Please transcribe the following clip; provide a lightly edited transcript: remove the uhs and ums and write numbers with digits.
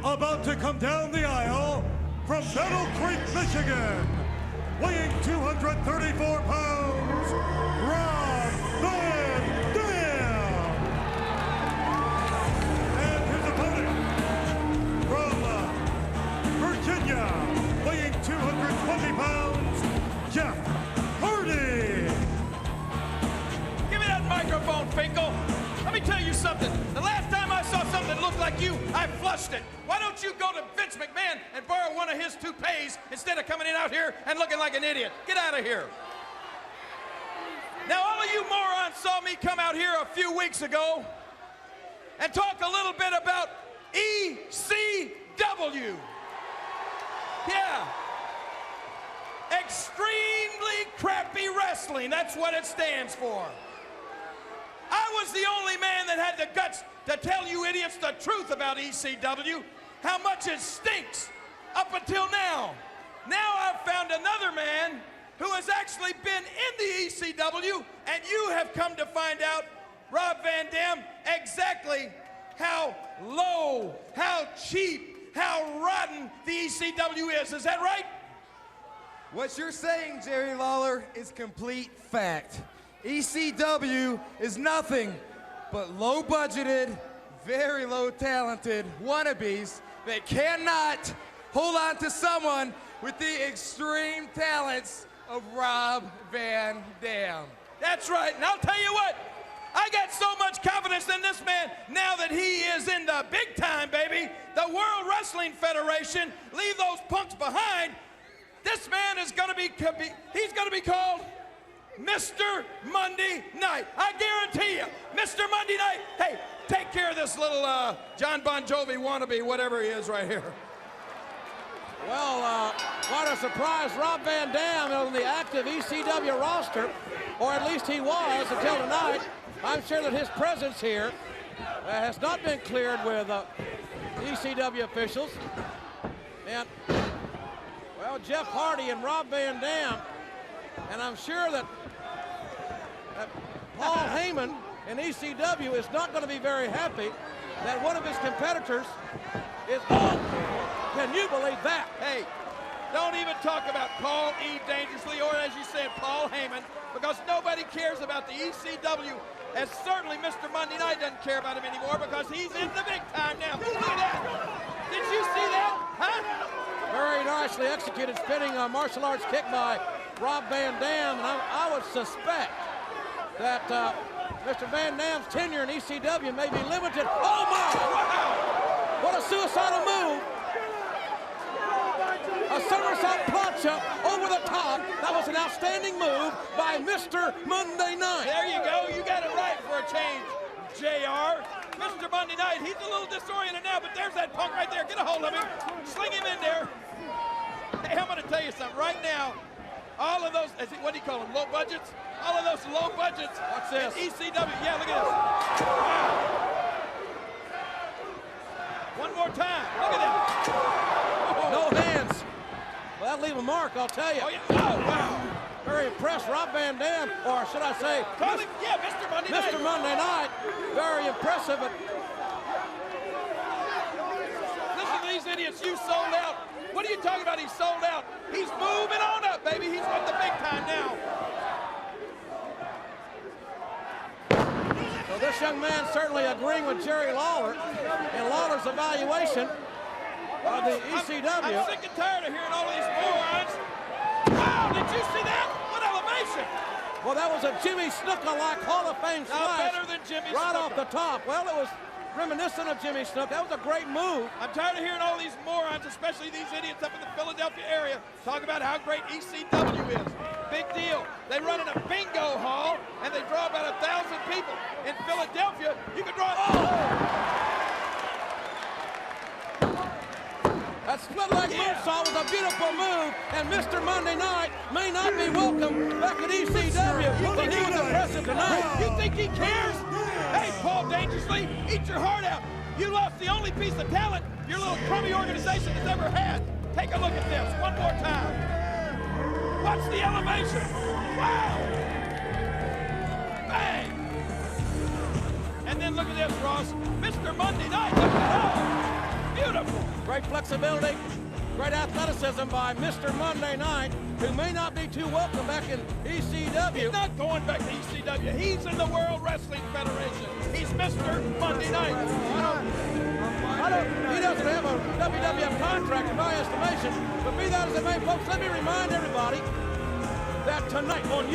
About to come down the aisle from Battle Creek, Michigan, weighing 234 pounds, Rob Van Dam. And his opponent from Virginia, weighing 220 pounds, Jeff Hardy. Give me that microphone, Finkel. Let me tell you something. The last time I saw something that looked like you, I flushed it. Why don't you go to Vince McMahon and borrow one of his toupees instead of coming in out here and looking like an idiot? Get out of here. Now, all of you morons saw me come out here a few weeks ago and talk a little bit about ECW. Yeah. Extremely Crappy Wrestling. That's what it stands for. I was the only man that had the guts to tell you idiots the truth about ECW, how much it stinks up until now. Now I've found another man who has actually been in the ECW, and you have come to find out, Rob Van Dam, exactly how low, how cheap, how rotten the ECW is. Is that right? What you're saying, Jerry Lawler, is complete fact. ECW is nothing but low-budgeted, very low-talented wannabes that cannot hold on to someone with the extreme talents of Rob Van Dam. That's right, and I'll tell you what, I got so much confidence in this man now that he is in the big time, baby. The World Wrestling Federation, leave those punks behind. This man is gonna be, he's gonna be called Mr. Monday Night. I guarantee you, Mr. Monday Night. Hey, take care of this little John Bon Jovi wannabe, whatever he is right here. Well, what a surprise. Rob Van Dam is on the active ECW roster, or at least he was until tonight. I'm sure that his presence here has not been cleared with ECW officials. And, well, Jeff Hardy and Rob Van Dam, and I'm sure that Paul Heyman in ECW is not going to be very happy that one of his competitors is, oh, can you believe that? Hey, don't even talk about Paul E. Dangerously, or as you said, Paul Heyman, because nobody cares about the ECW, as certainly Mr. Monday Night doesn't care about him anymore because he's in the big time now. Look at that. Did you see that? Huh? Very nicely executed spinning martial arts kick by Rob Van Dam, and I would suspect that Mr. Van Dam's tenure in ECW may be limited. Oh my! Wow! What a suicidal move! A somersault plancha over the top. That was an outstanding move by Mr. Monday Night. There you go. You got it right for a change, JR. Mr. Monday Night, he's a little disoriented now, but there's that punk right there. Get a hold of him. Sling him in there. Hey, I'm going to tell you something. Right now, all of those, what do you call them, low budgets? All of those low budgets. What's this? ECW. Yeah, look at this. Wow. One more time. Look at that. No hands. Well, that'll leave a mark, I'll tell you. Oh, yeah. Oh, wow. Very impressed. Rob Van Dam, or should I say, Call him, yeah, Mr. Monday Night. Mr. Monday Night. Very impressive. But listen to these idiots. You sold out. What are you talking about? He's sold out. He's moving on up, baby. He's with the big time now. So this young man certainly agreeing with Jerry Lawler in Lawler's evaluation of the ECW. I'm sick and tired of hearing all these morons. Wow, did you see that? What elevation? Well, that was a Jimmy Snuka-like Hall of Fame splash. Better than Jimmy right Snuka. off the top. Well, it was reminiscent of Jimmy Snuka. That was a great move. I'm tired of hearing all these morons, especially these idiots up in the Philadelphia area, talk about how great ECW is. Big deal. They run in a bingo hall, and they draw about 1,000 people. In Philadelphia, you can draw... That split leg moonsault was a beautiful move, and Mr. Monday Night may not be welcome back at ECW, but he was impressive tonight. You think he cares? Hey, Paul Dangerously, eat your heart out. You lost the only piece of talent your little crummy organization has ever had. Take a look at this one more time. Watch the elevation. Wow. Bang. And then look at this, Ross. Mr. Monday Night. Look at that. Beautiful. Great flexibility, great athleticism by Mr. Monday Night, who may not be too welcome back in ECW. He's not going back to ECW. He's in the World Wrestling Federation. He's Mr. Monday Night. He doesn't have a WWF contract in my estimation, but be that as it may, folks, let me remind everybody that tonight on